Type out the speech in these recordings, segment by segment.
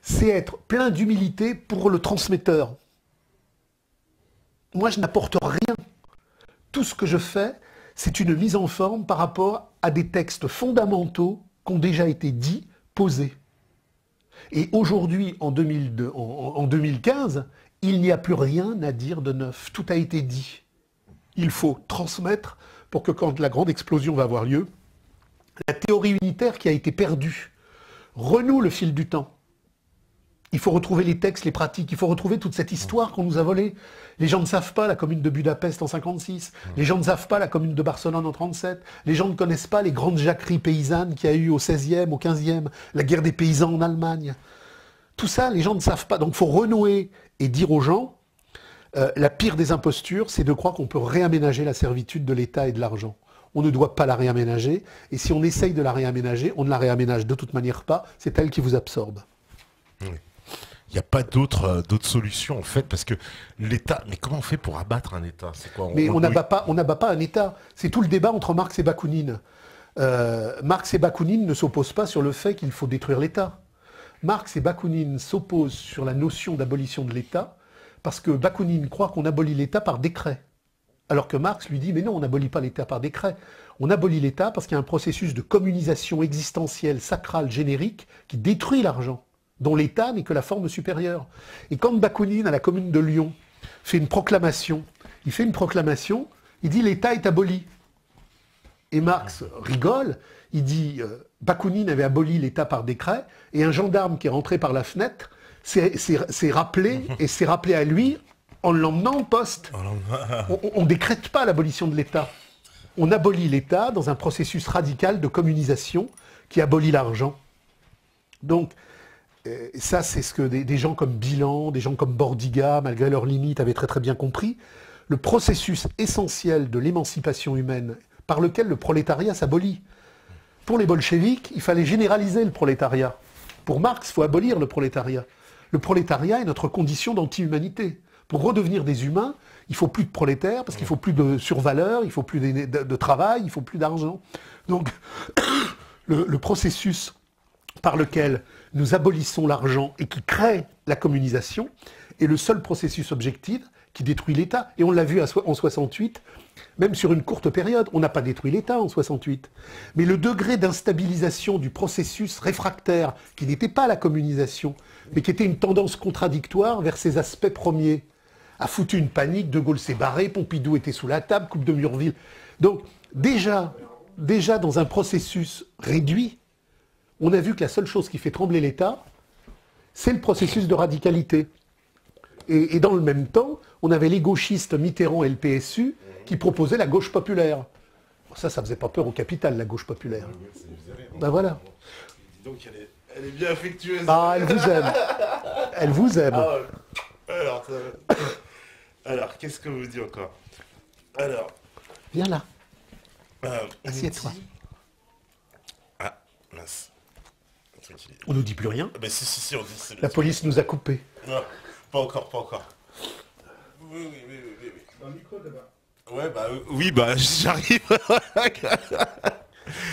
c'est être plein d'humilité pour le transmetteur. Moi, je n'apporte rien. Tout ce que je fais, c'est une mise en forme par rapport à des textes fondamentaux qui ont déjà été dits, posés. Et aujourd'hui, en 2015, il n'y a plus rien à dire de neuf. Tout a été dit. Il faut transmettre pour que quand la grande explosion va avoir lieu, la théorie unitaire qui a été perdue renoue le fil du temps. Il faut retrouver les textes, les pratiques, il faut retrouver toute cette histoire qu'on nous a volée. Les gens ne savent pas la commune de Budapest en 56, les gens ne savent pas la commune de Barcelone en 37, les gens ne connaissent pas les grandes jacqueries paysannes qu'il y a eu au 16e, au 15e, la guerre des paysans en Allemagne. Tout ça, les gens ne savent pas. Donc il faut renouer et dire aux gens, la pire des impostures, c'est de croire qu'on peut réaménager la servitude de l'État et de l'argent. On ne doit pas la réaménager, et si on essaye de la réaménager, on ne la réaménage de toute manière pas, c'est elle qui vous absorbe. Oui. Il n'y a pas d'autres solutions en fait, parce que l'État, mais comment on fait pour abattre un État? C'est quoi, mais on n'abat pas un État. C'est tout le débat entre Marx et Bakounine. Marx et Bakounine ne s'opposent pas sur le fait qu'il faut détruire l'État. Marx et Bakounine s'opposent sur la notion d'abolition de l'État, parce que Bakounine croit qu'on abolit l'État par décret. Alors que Marx lui dit, mais non, on n'abolit pas l'État par décret. On abolit l'État parce qu'il y a un processus de communisation existentielle, sacrale, générique, qui détruit l'argent, dont l'État n'est que la forme supérieure. Et quand Bakounine, à la commune de Lyon, fait une proclamation, il dit l'État est aboli. Et Marx rigole, il dit Bakounine avait aboli l'État par décret, et un gendarme qui est rentré par la fenêtre s'est rappelé, et s'est rappelé à lui en l'emmenant en poste. On ne décrète pas l'abolition de l'État. On abolit l'État dans un processus radical de communisation qui abolit l'argent. Donc, ça, c'est ce que des gens comme Bilan, des gens comme Bordiga, malgré leurs limites, avaient très très bien compris. Le processus essentiel de l'émancipation humaine par lequel le prolétariat s'abolit. Pour les bolcheviks, il fallait généraliser le prolétariat. Pour Marx, il faut abolir le prolétariat. Le prolétariat est notre condition d'anti-humanité. Pour redevenir des humains, il ne faut plus de prolétaires, parce qu'il ne faut plus de survaleur, il ne faut plus de travail, il ne faut plus d'argent. Donc, le processus par lequel nous abolissons l'argent et qui crée la communisation est le seul processus objectif qui détruit l'État. Et on l'a vu en 68, même sur une courte période. On n'a pas détruit l'État en 68. Mais le degré d'instabilisation du processus réfractaire, qui n'était pas la communisation, mais qui était une tendance contradictoire vers ses aspects premiers, a foutu une panique. De Gaulle s'est barré, Pompidou était sous la table, coupe de Murville. Donc déjà dans un processus réduit, on a vu que la seule chose qui fait trembler l'État, c'est le processus de radicalité. Et dans le même temps, on avait les gauchistes Mitterrand et le PSU qui proposaient la gauche populaire. Bon, ça faisait pas peur au capital, la gauche populaire. Ben voilà. Dis donc, elle est bien affectueuse. Ah, elle vous aime. Elle vous aime. Ah, alors, qu'est-ce que vous dit encore? Alors. Viens là. Assieds-toi. Ah, mince. On nous dit plus rien. Ben si, on dit... La police nous a coupés. Non, pas encore. Oui. Dans le micro, d'abord. Ouais, oui, j'arrive.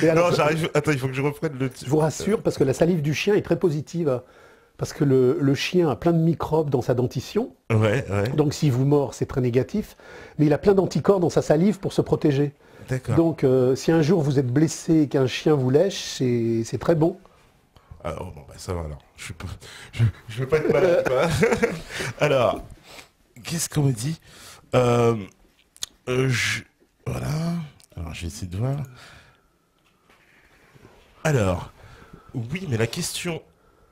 Alors, non, j'arrive. Attends, il faut que je reprenne le... Je vous rassure, parce que la salive du chien est très positive. Parce que le chien a plein de microbes dans sa dentition. Ouais. Donc s'il vous mord, c'est très négatif. Mais il a plein d'anticorps dans sa salive pour se protéger. D'accord. Donc si un jour vous êtes blessé et qu'un chien vous lèche, c'est très bon. Alors, bon, ça va alors. Je vais pas être malade, quoi. Alors, qu'est-ce qu'on me dit? Voilà. Alors, je vais essayer de voir. Alors, oui, mais la question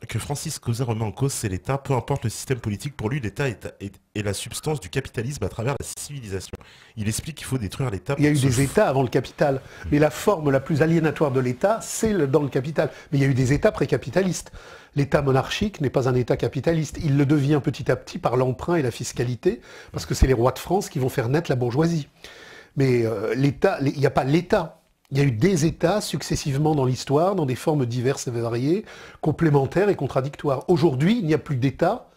que Francis Causet remet en cause, c'est l'État. Peu importe le système politique, pour lui, l'État est la substance du capitalisme à travers la civilisation. Il explique qu'il faut détruire l'État. Il y a eu des États avant le capital. Mais la forme la plus aliénatoire de l'État, c'est dans le capital. Mais il y a eu des États précapitalistes. L'État monarchique n'est pas un État capitaliste. Il le devient petit à petit par l'emprunt et la fiscalité, parce que c'est les rois de France qui vont faire naître la bourgeoisie. Mais l'État, il n'y a pas l'État. Il y a eu des États successivement dans l'histoire, dans des formes diverses et variées, complémentaires et contradictoires. Aujourd'hui, il n'y a plus d'État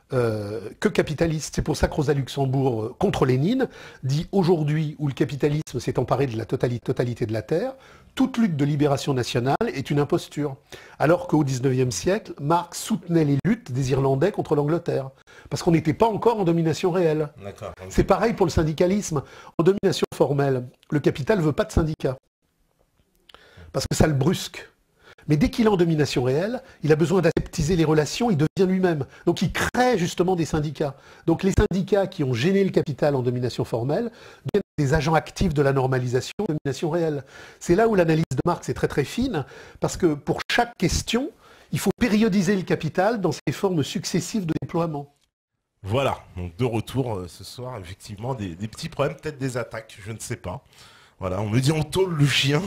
que capitaliste. C'est pour ça que Rosa Luxembourg, contre Lénine, dit aujourd'hui où le capitalisme s'est emparé de la totalité de la Terre, toute lutte de libération nationale est une imposture. Alors qu'au XIXe siècle, Marx soutenait les luttes des Irlandais contre l'Angleterre. Parce qu'on n'était pas encore en domination réelle. C'est pareil pour le syndicalisme. En domination formelle, le capital ne veut pas de syndicat. Parce que ça le brusque. Mais dès qu'il est en domination réelle, il a besoin d'aseptiser les relations, il devient lui-même. Donc il crée justement des syndicats. Donc les syndicats qui ont gêné le capital en domination formelle deviennent des agents actifs de la normalisation, de la domination réelle. C'est là où l'analyse de Marx est très très fine, parce que pour chaque question, il faut périodiser le capital dans ses formes successives de déploiement. Voilà, donc de retour ce soir, effectivement, des petits problèmes, peut-être des attaques, je ne sais pas. Voilà, on me dit on tôle le chien.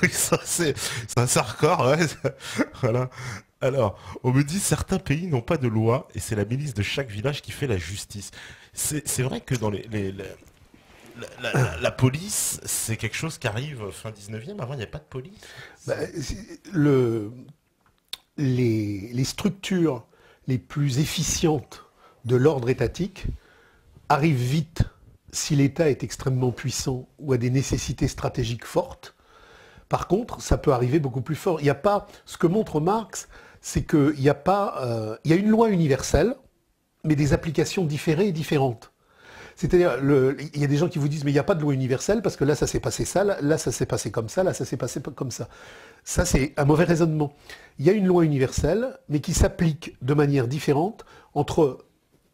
Oui, ça c'est un record, ouais. Voilà. Alors, on me dit certains pays n'ont pas de loi et c'est la milice de chaque village qui fait la justice. C'est vrai que dans la police, c'est quelque chose qui arrive fin 19e, avant il n'y avait pas de police. Bah, les structures les plus efficientes de l'ordre étatique arrivent vite si l'État est extrêmement puissant ou a des nécessités stratégiques fortes. Par contre, ça peut arriver beaucoup plus fort. Il n'y a pas, ce que montre Marx, c'est qu'il y a pas, il y a une loi universelle, mais des applications différées et différentes. C'est-à-dire, il y a des gens qui vous disent, mais il n'y a pas de loi universelle, parce que là, ça s'est passé ça, là, ça s'est passé comme ça, là, ça s'est passé comme ça. Ça, c'est un mauvais raisonnement. Il y a une loi universelle, mais qui s'applique de manière différente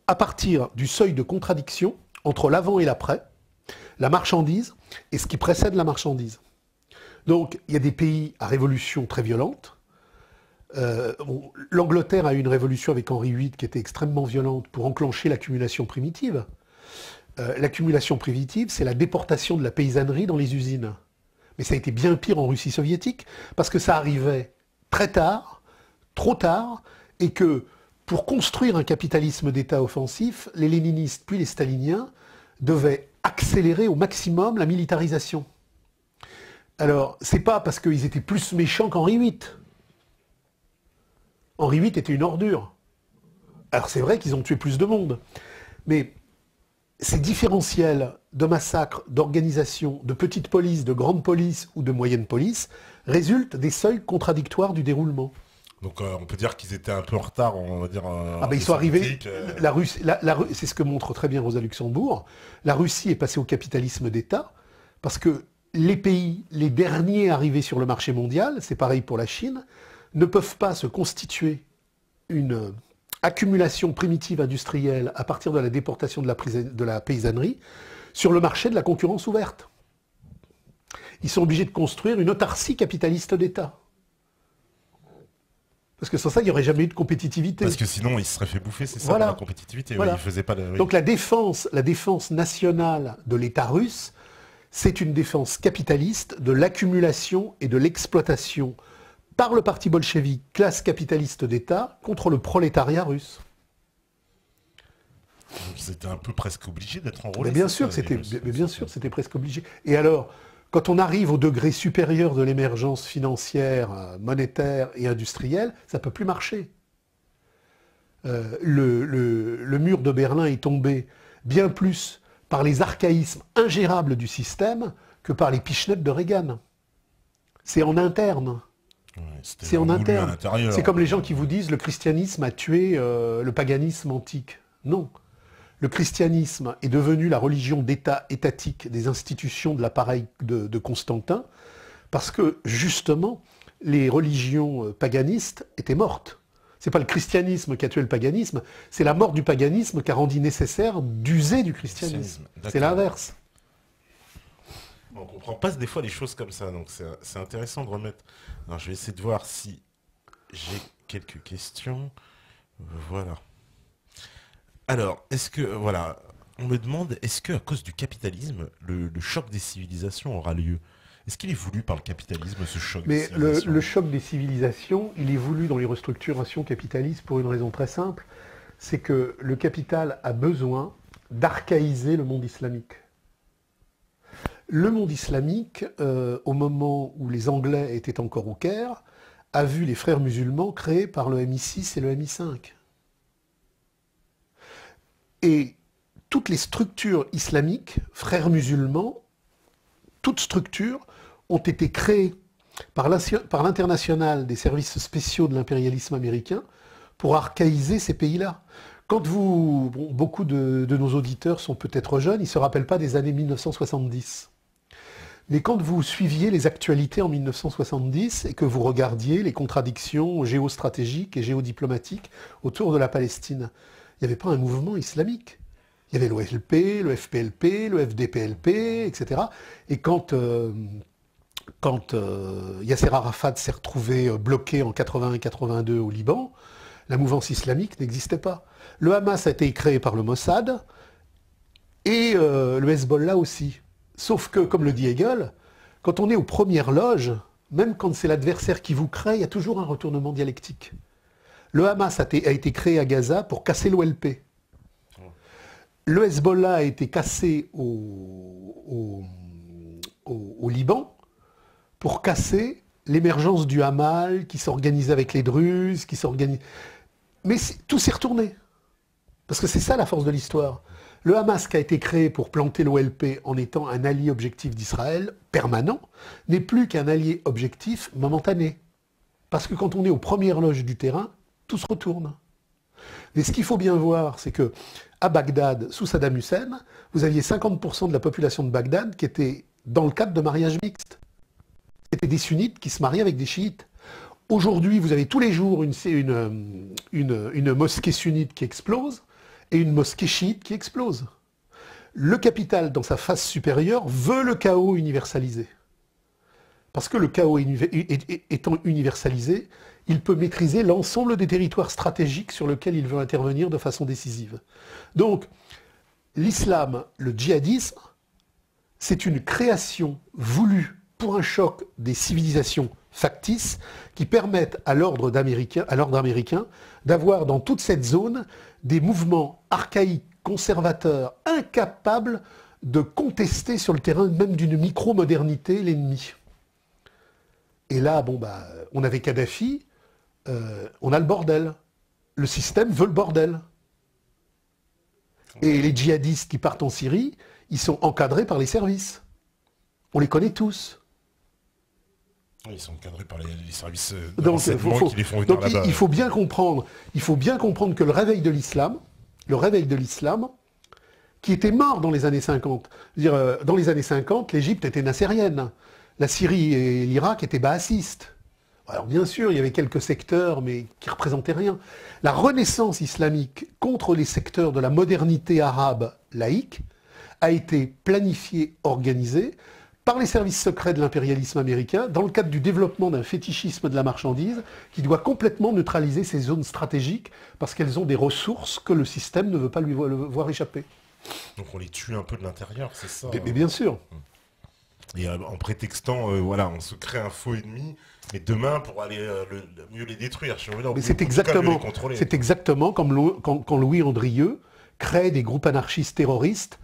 à partir du seuil de contradiction entre l'avant et l'après, la marchandise et ce qui précède la marchandise. Donc, il y a des pays à révolution très violente. L'Angleterre a eu une révolution avec Henri VIII qui était extrêmement violente pour enclencher l'accumulation primitive. L'accumulation primitive, c'est la déportation de la paysannerie dans les usines. Mais ça a été bien pire en Russie soviétique, parce que ça arrivait très tard, trop tard, et que pour construire un capitalisme d'État offensif, les léninistes puis les staliniens devaient accélérer au maximum la militarisation. Alors, c'est pas parce qu'ils étaient plus méchants qu'Henri VIII. Henri VIII était une ordure. Alors c'est vrai qu'ils ont tué plus de monde, mais ces différentiels de massacres, d'organisation, de petites polices, de grandes polices ou de moyennes polices résultent des seuils contradictoires du déroulement. Donc on peut dire qu'ils étaient un peu en retard, on va dire. Ils sont arrivés. C'est ce que montre très bien Rosa Luxembourg. La Russie est passée au capitalisme d'État parce que les pays, les derniers arrivés sur le marché mondial, c'est pareil pour la Chine, ne peuvent pas se constituer une accumulation primitive industrielle à partir de la déportation de la paysannerie sur le marché de la concurrence ouverte. Ils sont obligés de construire une autarcie capitaliste d'État. Parce que sans ça, il n'y aurait jamais eu de compétitivité. Parce que sinon, ils se seraient fait bouffer, c'est ça, voilà. la compétitivité. Voilà. Oui, ils faisaient pas de... oui. Donc la défense nationale de l'État russe, c'est une défense capitaliste de l'accumulation et de l'exploitation par le parti bolchevique, classe capitaliste d'État, contre le prolétariat russe. Donc c'était un peu presque obligé d'être enrôlé. Mais bien sûr, c'était presque obligé. Et alors, quand on arrive au degré supérieur de l'émergence financière, monétaire et industrielle, ça ne peut plus marcher. Le mur de Berlin est tombé bien plus par les archaïsmes ingérables du système que par les pichenettes de Reagan. C'est en interne. Ouais, c'est en interne. C'est comme les gens qui vous disent le christianisme a tué le paganisme antique. Non. Le christianisme est devenu la religion d'État étatique des institutions de l'appareil de Constantin parce que, justement, les religions paganistes étaient mortes. Ce n'est pas le christianisme qui a tué le paganisme, c'est la mort du paganisme qui a rendu nécessaire d'user du christianisme. C'est l'inverse. On ne comprend pas des fois les choses comme ça, donc c'est intéressant de remettre... Alors, je vais essayer de voir si j'ai quelques questions. Voilà. Alors, est-ce que, voilà, on me demande, est-ce qu'à cause du capitalisme, le choc des civilisations aura lieu? Est-ce qu'il est voulu par le capitalisme, ce choc des civilisations? Mais le choc des civilisations, il est voulu dans les restructurations capitalistes pour une raison très simple, c'est que le capital a besoin d'archaïser le monde islamique. Le monde islamique, au moment où les Anglais étaient encore au Caire, a vu les frères musulmans créés par le MI6 et le MI5. Et toutes les structures islamiques, frères musulmans, toutes structures ont été créées par l'international des services spéciaux de l'impérialisme américain pour archaïser ces pays-là. Quand beaucoup de nos auditeurs sont peut-être jeunes, ils ne se rappellent pas des années 1970. Mais quand vous suiviez les actualités en 1970 et que vous regardiez les contradictions géostratégiques et géodiplomatiques autour de la Palestine, il n'y avait pas un mouvement islamique. Il y avait l'OLP, le FPLP, le FDPLP, etc. Et quand Yasser Arafat s'est retrouvé bloqué en 81-82 au Liban, la mouvance islamique n'existait pas. Le Hamas a été créé par le Mossad et le Hezbollah aussi. Sauf que, comme le dit Hegel, quand on est aux premières loges, même quand c'est l'adversaire qui vous crée, il y a toujours un retournement dialectique. Le Hamas a été créé à Gaza pour casser l'OLP. Le Hezbollah a été cassé au Liban pour casser l'émergence du Hamal qui s'organisait avec les Druzes, Mais tout s'est retourné. Parce que c'est ça la force de l'histoire. Le Hamas qui a été créé pour planter l'OLP en étant un allié objectif d'Israël, permanent, n'est plus qu'un allié objectif momentané. Parce que quand on est aux premières loges du terrain, tout se retourne. Mais ce qu'il faut bien voir, c'est que à Bagdad, sous Saddam Hussein, vous aviez 50% de la population de Bagdad qui était dans le cadre de mariage mixte. C'était des sunnites qui se mariaient avec des chiites. Aujourd'hui, vous avez tous les jours une mosquée sunnite qui explose et une mosquée chiite qui explose. Le capital, dans sa face supérieure, veut le chaos universalisé. Parce que le chaos étant universalisé, il peut maîtriser l'ensemble des territoires stratégiques sur lesquels il veut intervenir de façon décisive. Donc, l'islam, le djihadisme, c'est une création voulue pour un choc des civilisations factices qui permettent à l'ordre américain d'avoir dans toute cette zone des mouvements archaïques, conservateurs, incapables de contester sur le terrain même d'une micro-modernité l'ennemi. Et là, on avait Kadhafi, on a le bordel. Le système veut le bordel. Et les djihadistes qui partent en Syrie, ils sont encadrés par les services. On les connaît tous. Ils sont encadrés par les services de renseignement qui les font venir là-bas. Il faut bien comprendre que le réveil de l'islam, qui était mort dans les années 50, dans les années 50, l'Égypte était nassérienne, la Syrie et l'Irak étaient baasistes. Alors bien sûr, il y avait quelques secteurs, mais qui ne représentaient rien. La renaissance islamique contre les secteurs de la modernité arabe laïque a été planifiée, organisée, par les services secrets de l'impérialisme américain, dans le cadre du développement d'un fétichisme de la marchandise qui doit complètement neutraliser ces zones stratégiques parce qu'elles ont des ressources que le système ne veut pas lui voir échapper. Donc on les tue un peu de l'intérieur, c'est ça? Mais bien sûr. Et en prétextant, on se crée un faux ennemi, mais demain, pour aller mieux les détruire, mais c'est exactement comme quand Louis Andrieux crée des groupes anarchistes terroristes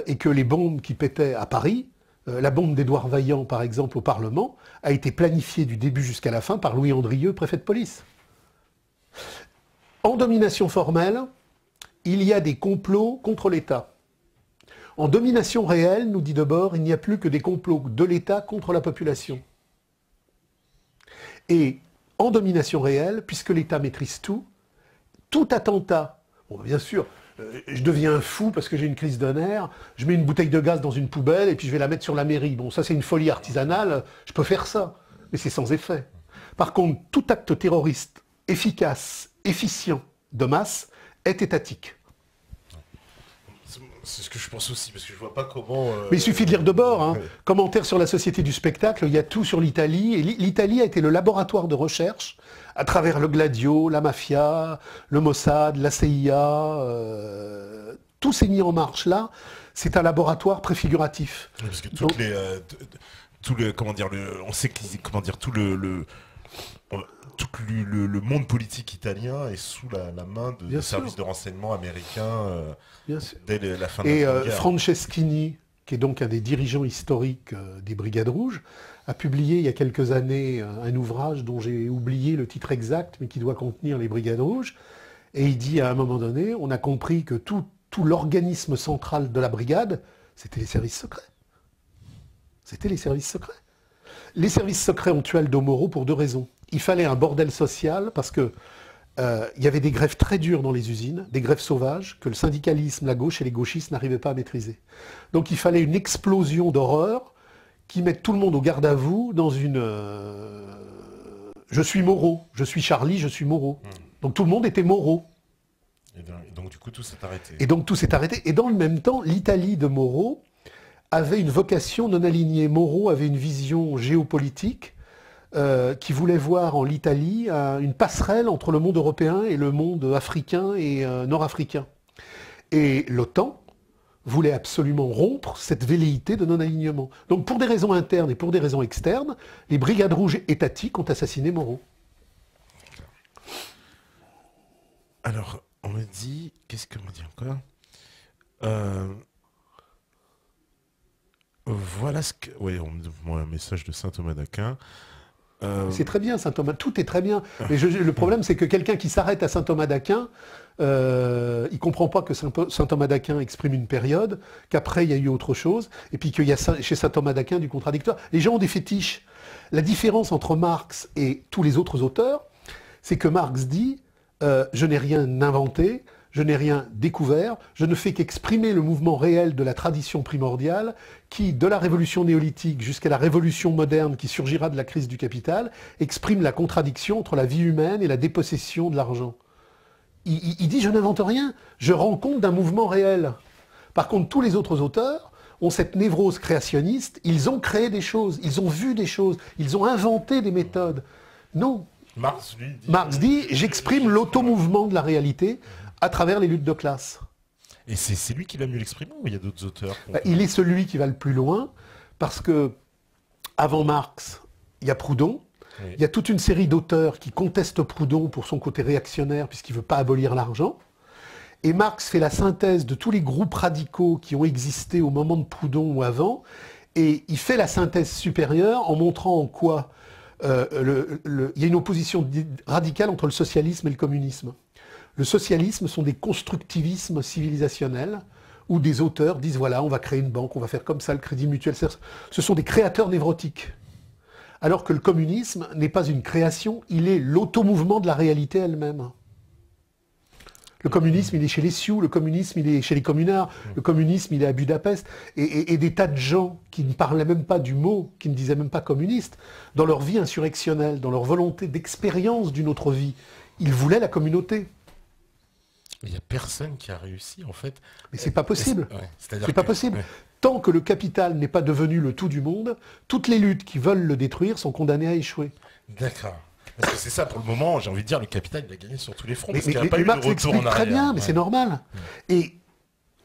et que les bombes qui pétaient à Paris, la bombe d'Édouard Vaillant, par exemple, au Parlement, a été planifiée du début jusqu'à la fin par Louis Andrieux, préfet de police. En domination formelle, il y a des complots contre l'État. En domination réelle, nous dit Debord, il n'y a plus que des complots de l'État contre la population. Et en domination réelle, puisque l'État maîtrise tout attentat, bien sûr, je deviens fou parce que j'ai une crise de nerfs, je mets une bouteille de gaz dans une poubelle et puis je vais la mettre sur la mairie. Bon, ça c'est une folie artisanale, je peux faire ça, mais c'est sans effet. Par contre, tout acte terroriste efficace, efficient, de masse, est étatique. C'est ce que je pense aussi, parce que je vois pas comment... Mais il suffit de lire Debord, hein. Commentaire sur la société du spectacle, il y a tout sur l'Italie, et l'Italie a été le laboratoire de recherche à travers le Gladio, la mafia, le Mossad, la CIA, tout s'est mis en marche là, c'est un laboratoire préfiguratif. Oui, parce que on sait que tout le monde politique italien est sous la main de services de renseignement américains dès la fin de la Grande Guerre. Franceschini, qui est donc un des dirigeants historiques des Brigades Rouges, a publié il y a quelques années un ouvrage dont j'ai oublié le titre exact, mais qui doit contenir les Brigades Rouges. Et il dit à un moment donné, on a compris que tout l'organisme central de la brigade, c'était les services secrets. C'était les services secrets. Les services secrets ont tué Aldo Moro pour 2 raisons. Il fallait un bordel social parce que il y avait des grèves très dures dans les usines, des grèves sauvages, que le syndicalisme, la gauche et les gauchistes n'arrivaient pas à maîtriser. Donc il fallait une explosion d'horreur qui mette tout le monde au garde à vous dans une... je suis Moreau, je suis Charlie, je suis Moreau. Donc tout le monde était Moreau. Et donc du coup tout s'est arrêté. Et donc tout s'est arrêté. Et dans le même temps, l'Italie de Moreau avait une vocation non alignée. Moreau avait une vision géopolitique qui voulait voir en l'Italie une passerelle entre le monde européen et le monde africain et nord-africain. Et l'OTAN voulait absolument rompre cette velléité de non-alignement. Donc pour des raisons internes et pour des raisons externes, les brigades rouges étatiques ont assassiné Moreau. Alors, on me dit... Qu'est-ce qu'on me dit encore Voilà ce que... Oui, on me demande un message de saint Thomas d'Aquin. C'est très bien, saint Thomas, tout est très bien. Mais le problème, c'est que quelqu'un qui s'arrête à saint Thomas d'Aquin, il ne comprend pas que saint Thomas d'Aquin exprime une période, qu'après il y a eu autre chose, et puis qu'il y a chez saint Thomas d'Aquin du contradictoire. Les gens ont des fétiches. La différence entre Marx et tous les autres auteurs, c'est que Marx dit je n'ai rien inventé, je n'ai rien découvert, je ne fais qu'exprimer le mouvement réel de la tradition primordiale qui, de la révolution néolithique jusqu'à la révolution moderne qui surgira de la crise du capital, exprime la contradiction entre la vie humaine et la dépossession de l'argent. Il dit je n'invente rien, je rends compte d'un mouvement réel. Par contre, tous les autres auteurs ont cette névrose créationniste, ils ont créé des choses, ils ont vu des choses, ils ont inventé des méthodes. Non. Marx dit j'exprime l'automouvement de la réalité à travers les luttes de classe. Et c'est lui qui l'a mieux exprimé ou il y a d'autres auteurs Il est celui qui va le plus loin, parce que avant Marx, il y a Proudhon, oui. Il y a toute une série d'auteurs qui contestent Proudhon pour son côté réactionnaire, puisqu'il ne veut pas abolir l'argent. Et Marx fait la synthèse de tous les groupes radicaux qui ont existé au moment de Proudhon ou avant, et il fait la synthèse supérieure en montrant en quoi il y a une opposition radicale entre le socialisme et le communisme. Le socialisme sont des constructivismes civilisationnels où des auteurs disent voilà, on va créer une banque, on va faire comme ça, le crédit mutuel. Ce sont des créateurs névrotiques. Alors que le communisme n'est pas une création, il est l'automouvement de la réalité elle-même. Le communisme, il est chez les Sioux, le communisme, il est chez les communards, le communisme, il est à Budapest. Et des tas de gens qui ne parlaient même pas du mot, qui ne disaient même pas communiste, dans leur vie insurrectionnelle, dans leur volonté d'expérience d'une autre vie, ils voulaient la communauté. Il n'y a personne qui a réussi, en fait. Mais c'est pas possible. Ouais, c'est pas possible. Ouais. Tant que le capital n'est pas devenu le tout du monde, toutes les luttes qui veulent le détruire sont condamnées à échouer. D'accord. Parce que c'est ça, pour le moment, j'ai envie de dire, le capital, il a gagné sur tous les fronts. Mais Marx l'explique très bien, mais c'est normal. Et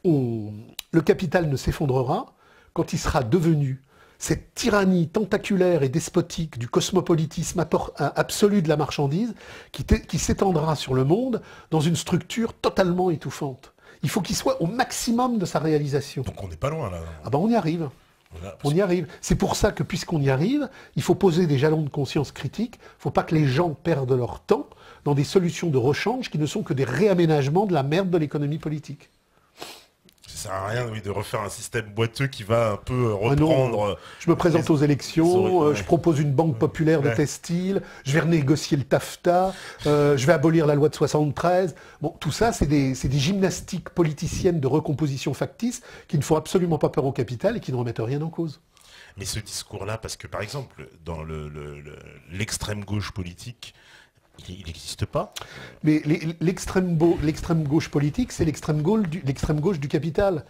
le capital ne s'effondrera quand il sera devenu cette tyrannie tentaculaire et despotique du cosmopolitisme absolu de la marchandise qui s'étendra sur le monde dans une structure totalement étouffante. Il faut qu'il soit au maximum de sa réalisation. Donc on n'est pas loin là. Ah ben on y arrive. On y arrive. C'est pour ça que puisqu'on y arrive, il faut poser des jalons de conscience critiques. Il ne faut pas que les gens perdent leur temps dans des solutions de rechange qui ne sont que des réaménagements de la merde de l'économie politique. Ça sert à rien de refaire un système boiteux qui va un peu reprendre... Non, je me présente aux élections, je propose une banque populaire de textile, je vais renégocier le TAFTA, je vais abolir la loi de 73. Bon, tout ça, c'est des gymnastiques politiciennes de recomposition factice qui ne font absolument pas peur au capital et qui ne remettent rien en cause. Mais ce discours-là, parce que par exemple, dans l'extrême gauche politique, il n'existe pas. Mais l'extrême gauche politique, c'est l'extrême gauche du capital.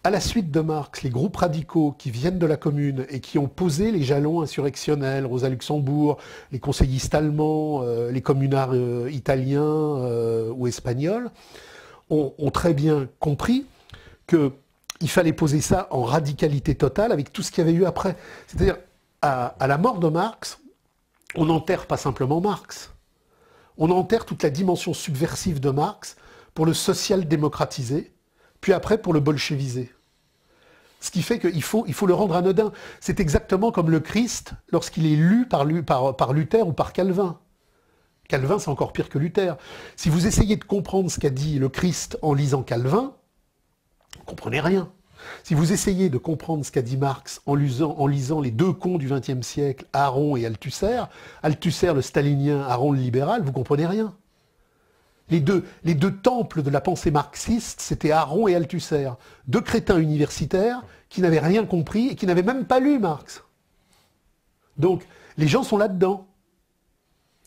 À la suite de Marx, les groupes radicaux qui viennent de la Commune et qui ont posé les jalons insurrectionnels, Rosa Luxembourg, les conseillistes allemands, les communards italiens ou espagnols, ont très bien compris qu'il fallait poser ça en radicalité totale avec tout ce qu'il y avait eu après. C'est-à-dire, à la mort de Marx, on n'enterre pas simplement Marx. On enterre toute la dimension subversive de Marx pour le social-démocratiser, puis après pour le bolcheviser. Ce qui fait qu'il faut le rendre anodin. C'est exactement comme le Christ lorsqu'il est lu par Luther ou par Calvin. Calvin, c'est encore pire que Luther. Si vous essayez de comprendre ce qu'a dit le Christ en lisant Calvin, vous ne comprenez rien. Si vous essayez de comprendre ce qu'a dit Marx en lisant les deux cons du XXe siècle, Aron et Althusser, Althusser le stalinien, Aron le libéral, vous ne comprenez rien. Les deux temples de la pensée marxiste, c'était Aron et Althusser, deux crétins universitaires qui n'avaient rien compris et qui n'avaient même pas lu Marx. Donc, les gens sont là-dedans.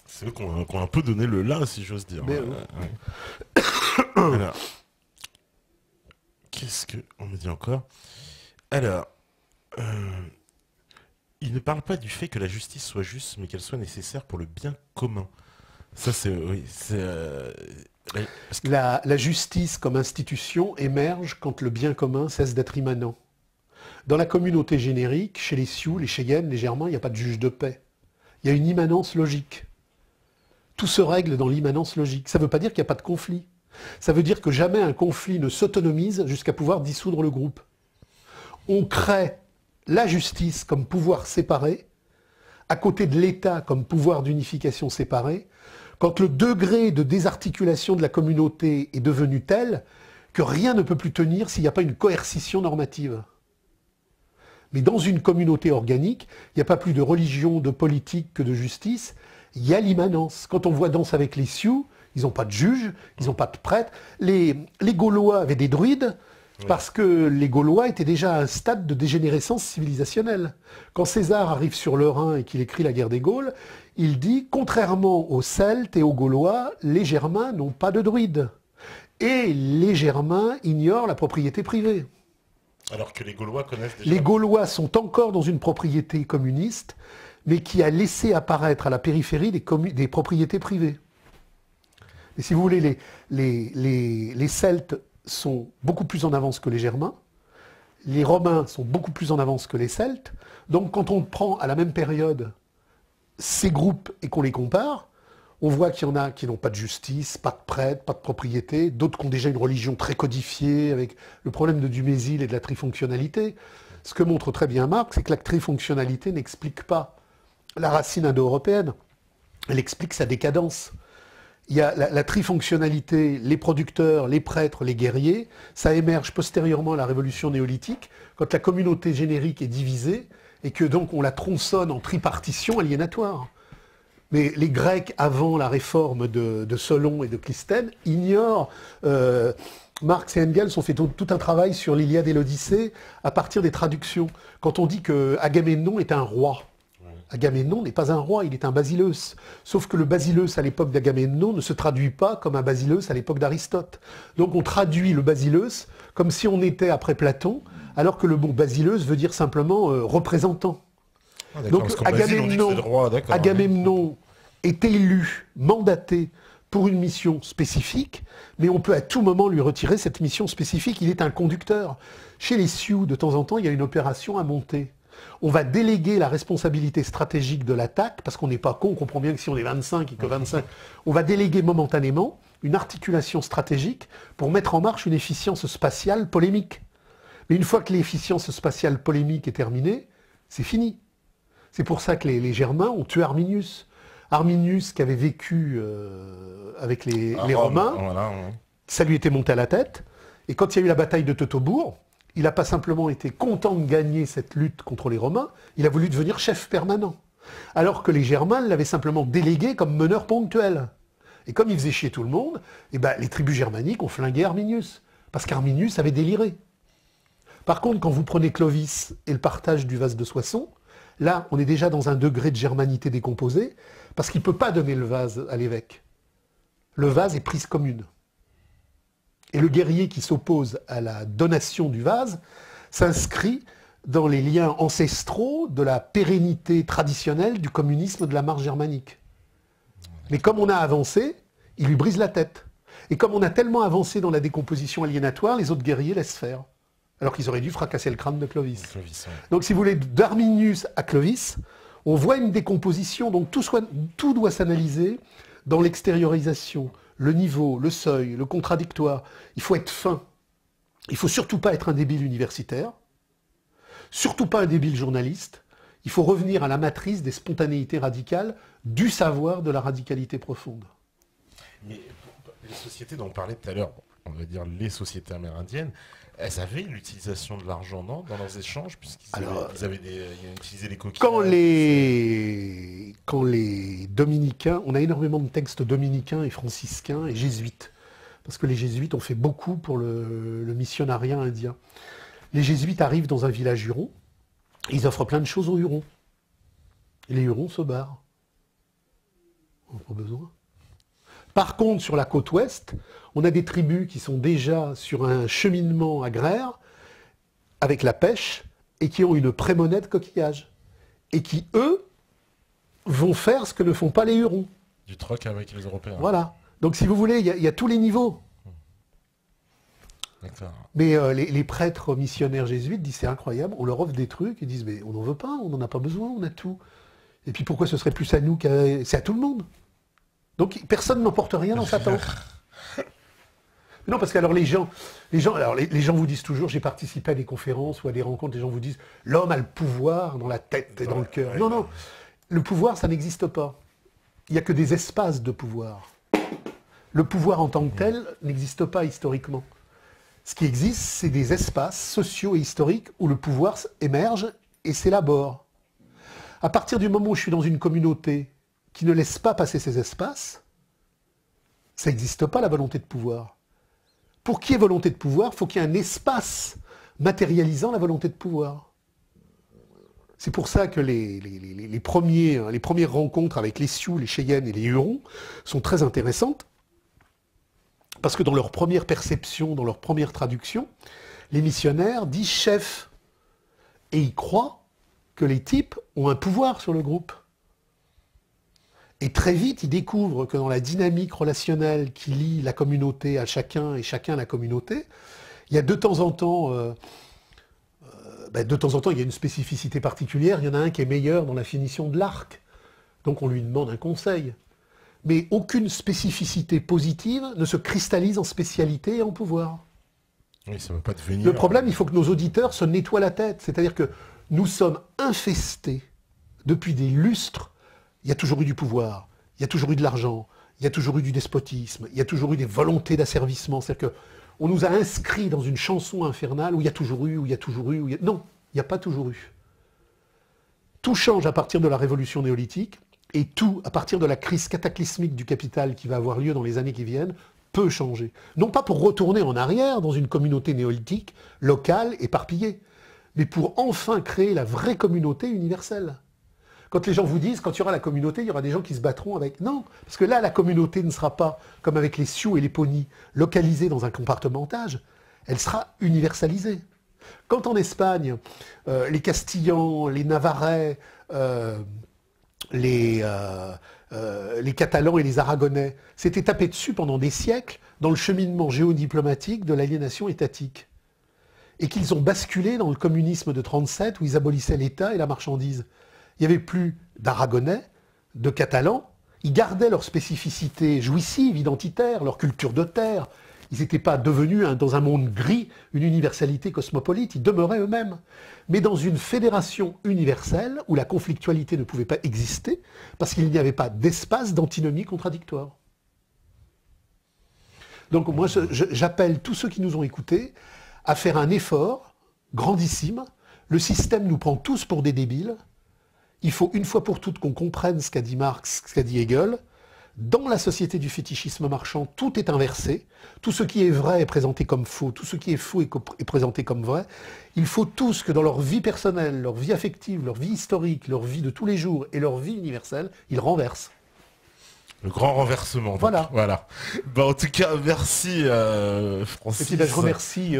C'est eux qui ont un peu donné le là, si j'ose dire. Mais, ouais. Alors, qu'est-ce qu'on me dit encore? Alors, il ne parle pas du fait que la justice soit juste, mais qu'elle soit nécessaire pour le bien commun. Ça, c'est... Oui, c'est... La justice comme institution émerge quand le bien commun cesse d'être immanent. Dans la communauté générique, chez les Sioux, les Cheyennes, les Germains, il n'y a pas de juge de paix. Il y a une immanence logique. Tout se règle dans l'immanence logique. Ça ne veut pas dire qu'il n'y a pas de conflit. Ça veut dire que jamais un conflit ne s'autonomise jusqu'à pouvoir dissoudre le groupe. On crée la justice comme pouvoir séparé, à côté de l'État comme pouvoir d'unification séparé, quand le degré de désarticulation de la communauté est devenu tel que rien ne peut plus tenir s'il n'y a pas une coercition normative. Mais dans une communauté organique, il n'y a pas plus de religion, de politique que de justice, il y a l'immanence. Quand on voit Danse avec les Sioux, ils n'ont pas de juge, ils n'ont pas de prêtre. Les Gaulois avaient des druides parce que les Gaulois étaient déjà à un stade de dégénérescence civilisationnelle. Quand César arrive sur le Rhin et qu'il écrit la guerre des Gaules, il dit « Contrairement aux Celtes et aux Gaulois, les Germains n'ont pas de druides. Et les Germains ignorent la propriété privée. » Alors que les Gaulois connaissent déjà... Les Gaulois sont encore dans une propriété communiste, mais qui a laissé apparaître à la périphérie des propriétés privées. Et si vous voulez, les Celtes sont beaucoup plus en avance que les Germains, les Romains sont beaucoup plus en avance que les Celtes, donc quand on prend à la même période ces groupes et qu'on les compare, on voit qu'il y en a qui n'ont pas de justice, pas de prêtre, pas de propriété, d'autres qui ont déjà une religion très codifiée, avec le problème de Dumézil et de la trifonctionnalité. Ce que montre très bien Marx, c'est que la trifonctionnalité n'explique pas la racine indo-européenne, elle explique sa décadence. Il y a la trifonctionnalité, les producteurs, les prêtres, les guerriers, ça émerge postérieurement à la révolution néolithique, quand la communauté générique est divisée, et que donc on la tronçonne en tripartition aliénatoire. Mais les Grecs, avant la réforme de Solon et de Clisthène, ignorent... Marx et Engels ont fait tout un travail sur l'Iliade et l'Odyssée à partir des traductions. Quand on dit que Agamemnon est un roi, Agamemnon n'est pas un roi, il est un basileus. Sauf que le basileus à l'époque d'Agamemnon ne se traduit pas comme un basileus à l'époque d'Aristote. Donc on traduit le basileus comme si on était après Platon, alors que le mot basileus veut dire simplement représentant. Donc Agamemnon est élu, mandaté pour une mission spécifique, mais on peut à tout moment lui retirer cette mission spécifique. Il est un conducteur. Chez les Sioux, de temps en temps, il y a une opération à monter. On va déléguer la responsabilité stratégique de l'attaque, parce qu'on n'est pas con, on comprend bien que si on est 25 et que 25, on va déléguer momentanément une articulation stratégique pour mettre en marche une efficience spatiale polémique. Mais une fois que l'efficience spatiale polémique est terminée, c'est fini. C'est pour ça que les Germains ont tué Arminius. Arminius, qui avait vécu avec les Romains, voilà, ça lui était monté à la tête. Et quand il y a eu la bataille de Teutobourg, il n'a pas simplement été content de gagner cette lutte contre les Romains, il a voulu devenir chef permanent. Alors que les Germains l'avaient simplement délégué comme meneur ponctuel. Et comme il faisait chier tout le monde, les tribus germaniques ont flingué Arminius, parce qu'Arminius avait déliré. Par contre, quand vous prenez Clovis et le partage du vase de Soissons, là, on est déjà dans un degré de germanité décomposé, parce qu'il ne peut pas donner le vase à l'évêque. Le vase est prise commune. Et le guerrier qui s'oppose à la donation du vase s'inscrit dans les liens ancestraux de la pérennité traditionnelle du communisme de la marche germanique. Mais comme on a avancé, il lui brise la tête. Et comme on a tellement avancé dans la décomposition aliénatoire, les autres guerriers laissent faire. Alors qu'ils auraient dû fracasser le crâne de Clovis. Donc si vous voulez, d'Arminius à Clovis, on voit une décomposition, donc tout doit s'analyser dans l'extériorisation, le niveau, le seuil, le contradictoire. Il faut être fin. Il ne faut surtout pas être un débile universitaire, surtout pas un débile journaliste. Il faut revenir à la matrice des spontanéités radicales, du savoir de la radicalité profonde. Mais les sociétés dont on parlait tout à l'heure, on va dire les sociétés amérindiennes, elles avaient l'utilisation de l'argent, non, dans leurs échanges, puisqu'ils ils utilisaient les coquilles. Quand les dominicains, on a énormément de textes dominicains et franciscains et jésuites, parce que les jésuites ont fait beaucoup pour le missionnariat indien. Les jésuites arrivent dans un village huron, ils offrent plein de choses aux Hurons. Et les Hurons se barrent. On n'a pas besoin. Par contre, sur la côte ouest, on a des tribus qui sont déjà sur un cheminement agraire avec la pêche et qui ont une prémonnaie de coquillage. Et qui, eux, vont faire ce que ne font pas les Hurons. Du troc avec les Européens. Voilà. Donc si vous voulez, il y a tous les niveaux. Mais les prêtres missionnaires jésuites disent c'est incroyable, on leur offre des trucs, ils disent mais on n'en veut pas, on n'en a pas besoin, on a tout. Et puis pourquoi ce serait plus à nous c'est à tout le monde. Donc personne n'emporte rien dans sa tente. Non, parce que alors les gens vous disent toujours, j'ai participé à des conférences ou à des rencontres, les gens vous disent l'homme a le pouvoir dans la tête et dans le cœur. Non, non, le pouvoir ça n'existe pas. Il n'y a que des espaces de pouvoir. Le pouvoir en tant que tel n'existe pas historiquement. Ce qui existe, c'est des espaces sociaux et historiques où le pouvoir émerge et s'élabore. À partir du moment où je suis dans une communauté qui ne laisse pas passer ces espaces, ça n'existe pas la volonté de pouvoir. Pour qu'il y ait volonté de pouvoir, il faut qu'il y ait un espace matérialisant la volonté de pouvoir. C'est pour ça que les premières rencontres avec les Sioux, les Cheyennes et les Hurons sont très intéressantes. Parce que dans leur première perception, dans leur première traduction, les missionnaires disent chef. Et ils croient que les types ont un pouvoir sur le groupe. Et très vite, ils découvrent que dans la dynamique relationnelle qui lie la communauté à chacun et chacun à la communauté, il y a de temps en temps, il y a une spécificité particulière. Il y en a un qui est meilleur dans la finition de l'arc. Donc on lui demande un conseil. Mais aucune spécificité positive ne se cristallise en spécialité et en pouvoir. Oui, ça ne va pas devenir... Le problème, il faut que nos auditeurs se nettoient la tête. C'est-à-dire que nous sommes infestés depuis des lustres. Il y a toujours eu du pouvoir, il y a toujours eu de l'argent, il y a toujours eu du despotisme, il y a toujours eu des volontés d'asservissement. C'est-à-dire qu'on nous a inscrits dans une chanson infernale où il y a toujours eu, où il y a toujours eu, Non, il n'y a pas toujours eu. Tout change à partir de la révolution néolithique. Et tout, à partir de la crise cataclysmique du capital qui va avoir lieu dans les années qui viennent, peut changer. Non pas pour retourner en arrière dans une communauté néolithique, locale, éparpillée, mais pour enfin créer la vraie communauté universelle. Quand les gens vous disent, quand il y aura la communauté, il y aura des gens qui se battront avec... Non, parce que là, la communauté ne sera pas, comme avec les Sioux et les Ponis, localisée dans un compartimentage, elle sera universalisée. Quand en Espagne, les Castillans, les Navarrais... les Catalans et les Aragonais s'étaient tapés dessus pendant des siècles dans le cheminement géodiplomatique de l'aliénation étatique. Et qu'ils ont basculé dans le communisme de 1937 où ils abolissaient l'État et la marchandise. Il n'y avait plus d'Aragonais, de Catalans, ils gardaient leur spécificité jouissive, identitaire, leur culture de terre. Ils n'étaient pas devenus, dans un monde gris, une universalité cosmopolite, ils demeuraient eux-mêmes. Mais dans une fédération universelle, où la conflictualité ne pouvait pas exister, parce qu'il n'y avait pas d'espace d'antinomie contradictoire. Donc moi, j'appelle tous ceux qui nous ont écoutés à faire un effort grandissime. Le système nous prend tous pour des débiles. Il faut une fois pour toutes qu'on comprenne ce qu'a dit Marx, ce qu'a dit Hegel. Dans la société du fétichisme marchand, tout est inversé. Tout ce qui est vrai est présenté comme faux. Tout ce qui est faux est présenté comme vrai. Il faut tous que dans leur vie personnelle, leur vie affective, leur vie historique, leur vie de tous les jours et leur vie universelle, ils renversent. Le grand renversement. Donc. Voilà. Bah, en tout cas, merci Francis. Et puis je remercie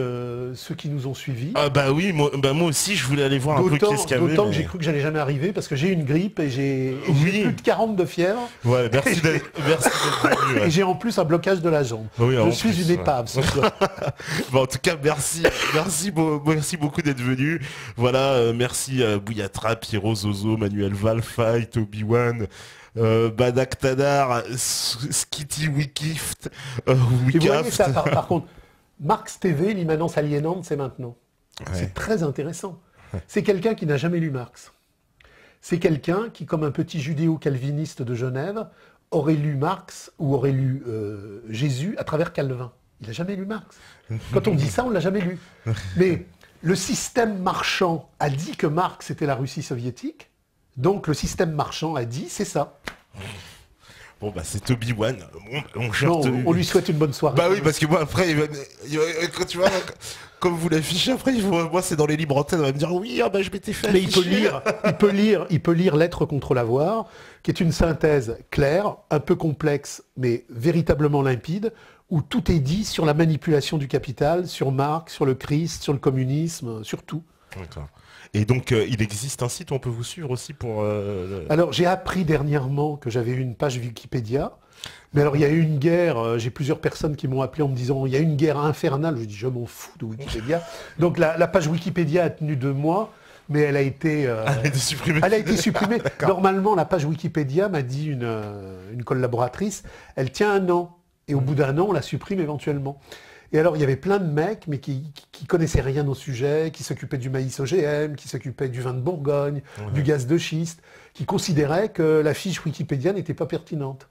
ceux qui nous ont suivis. Ah bah oui, moi aussi je voulais aller voir un peu qu'est-ce qu'il y avait. D'autant que j'ai cru que j'allais jamais arriver parce que j'ai une grippe et j'ai plus de 40 de fièvre. Ouais, merci d'être venu. Ouais. Et j'ai en plus un blocage de la jambe. Oui, je suis une épave. Bon, en tout cas, merci beaucoup d'être venu. Voilà, merci Bouyatra, Pierrot, Zozo, Manuel Val, Fight, Obi-Wan. Badak Tadar, Skitty Wikift, Wikaft. Vous voyez ça, par contre, Marx TV, l'immanence aliénante, c'est maintenant. Ouais. C'est très intéressant. Ouais. C'est quelqu'un qui n'a jamais lu Marx. C'est quelqu'un qui, comme un petit judéo-calviniste de Genève, aurait lu Marx ou aurait lu Jésus à travers Calvin. Il n'a jamais lu Marx. Quand on dit ça, on ne l'a jamais lu. Mais le système marchand a dit que Marx était la Russie soviétique, donc le système marchand a dit c'est ça. Bon bah c'est Obi-Wan. On lui souhaite une bonne soirée. Bah oui, parce que moi après, quand tu vois, comme vous l'affichez après, moi c'est dans les libres antennes, on va me dire oui, bah, je m'étais fait Mais afficher. il peut lire L'être contre l'avoir, qui est une synthèse claire, un peu complexe, mais véritablement limpide, où tout est dit sur la manipulation du capital, sur Marx, sur le Christ, sur le communisme, sur tout. D'accord. Et donc, il existe un site où on peut vous suivre aussi pour... Alors, j'ai appris dernièrement que j'avais une page Wikipédia. Mais alors, il y a eu une guerre, j'ai plusieurs personnes qui m'ont appelé en me disant, il y a une guerre infernale. Je dis, je m'en fous de Wikipédia. Donc, la page Wikipédia a tenu 2 mois, mais elle a été... Elle a été supprimée. Elle a été supprimée. Normalement, la page Wikipédia, m'a dit une collaboratrice, elle tient 1 an. Et au bout d'1 an, on la supprime éventuellement. Et alors, il y avait plein de mecs, mais qui connaissaient rien au sujet, qui s'occupaient du maïs OGM, qui s'occupaient du vin de Bourgogne, du gaz de schiste, qui considéraient que la fiche Wikipédia n'était pas pertinente.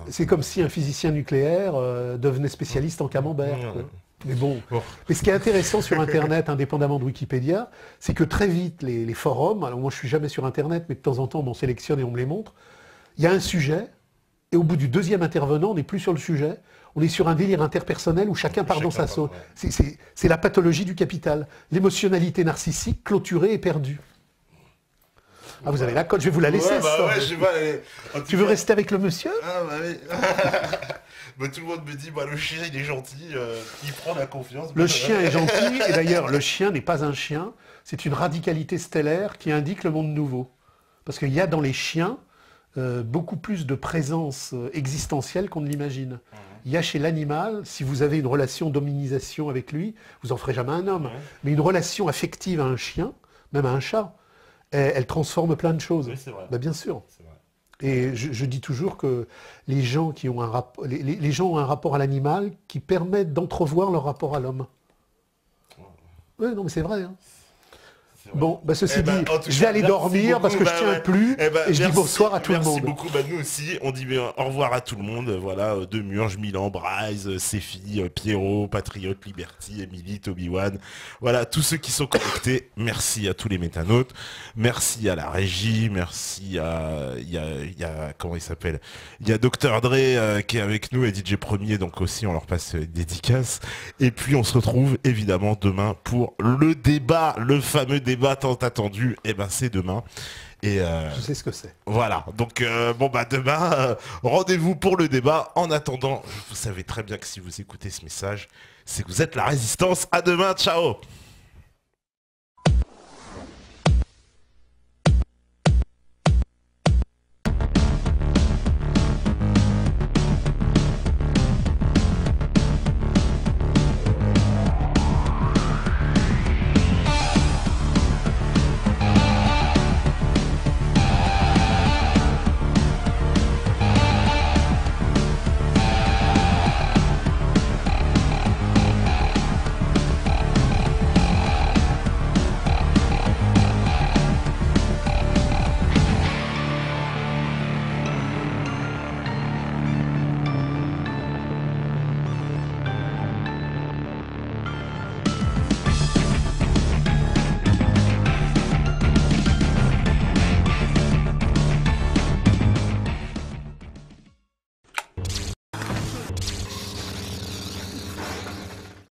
C'est comme si un physicien nucléaire devenait spécialiste en camembert. Mais bon. Mais ce qui est intéressant sur Internet, indépendamment de Wikipédia, c'est que très vite, les forums, alors moi je suis jamais sur Internet, mais de temps en temps on m'en sélectionne et on me les montre, il y a un sujet, et au bout du 2e intervenant, on n'est plus sur le sujet, on est sur un délire interpersonnel où chacun part dans sa sauce. C'est la pathologie du capital. L'émotionnalité narcissique, clôturée et perdue. Ah, vous avez la cote, je vais vous la laisser. Je sais pas, tu veux rester avec le monsieur? Ah bah oui. Bah, tout le monde me dit, bah, le chien il est gentil, il prend la confiance. Le chien est gentil, et d'ailleurs le chien n'est pas un chien, c'est une radicalité stellaire qui indique le monde nouveau. Parce qu'il y a dans les chiens beaucoup plus de présence existentielle qu'on ne l'imagine. Il y a chez l'animal, si vous avez une relation d'hominisation avec lui, vous en ferez jamais un homme, mais une relation affective à un chien, même à un chat, elle transforme plein de choses. Oui, c'est vrai. Bah, bien sûr. C'est vrai. Et je dis toujours que les gens qui ont les gens ont un rapport à l'animal qui permettent d'entrevoir leur rapport à l'homme. Oui, non, mais c'est vrai. Hein. Bon, bah ceci dit, je vais aller dormir parce que je tiens plus et je dis bonsoir à tout le monde. Merci beaucoup, bah, nous aussi, on dit au revoir à tout le monde, voilà, Demurge, Milan, Braise, Séfi, Pierrot, Patriote, Liberty, Emily, Obi-Wan, voilà, tous ceux qui sont connectés, merci à tous les métanautes, merci à la régie, merci à, il y a, comment il s'appelle, il y a Dr Dre qui est avec nous et DJ Premier, donc aussi on leur passe une dédicace, et puis on se retrouve évidemment demain pour le débat, le fameux débat tant attendu, et ben c'est demain. Et je sais ce que c'est. Voilà, donc bon bah demain, rendez-vous pour le débat. En attendant, vous savez très bien que si vous écoutez ce message, c'est que vous êtes la résistance. À demain, ciao.